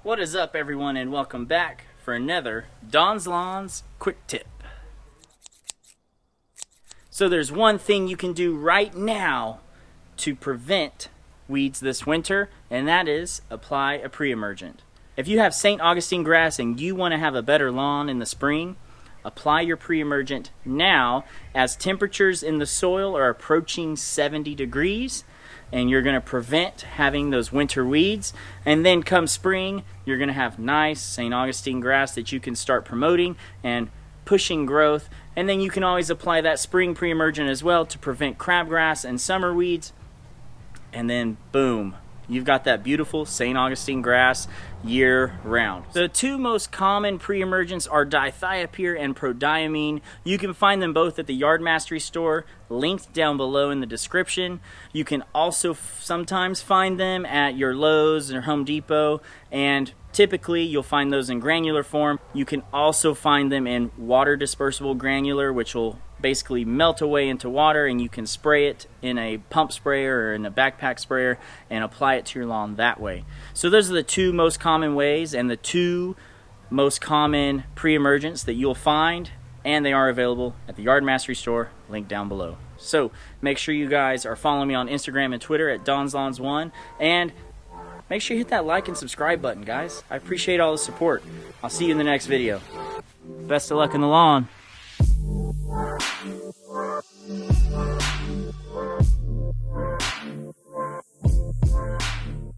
What is up, everyone, and welcome back for another Don's Lawns quick tip. So there's one thing you can do right now to prevent weeds this winter, and that is apply a pre-emergent. If you have St. Augustine grass and you want to have a better lawn in the spring, apply your pre-emergent now as temperatures in the soil are approaching 70 degrees. And you're going to prevent having those winter weeds. And then come spring, you're going to have nice St. Augustine grass that you can start promoting and pushing growth. And then you can always apply that spring pre-emergent as well to prevent crabgrass and summer weeds. And then boom, you've got that beautiful St. Augustine grass year round. The two most common pre-emergents are Dithiopyr and Prodiamine. You can find them both at the Yard Mastery store, linked down below in the description. You can also sometimes find them at your Lowe's or Home Depot, and typically you'll find those in granular form. You can also find them in water dispersible granular, which will basically melt away into water, and you can spray it in a pump sprayer or in a backpack sprayer and apply it to your lawn that way. So those are the two most common ways and the two most common pre-emergents that you'll find, and they are available at the Yard Mastery store, linked down below. So make sure you guys are following me on Instagram and Twitter at DonsLawns1, and make sure you hit that like and subscribe button, guys. I appreciate all the support. I'll see you in the next video. Best of luck in the lawn.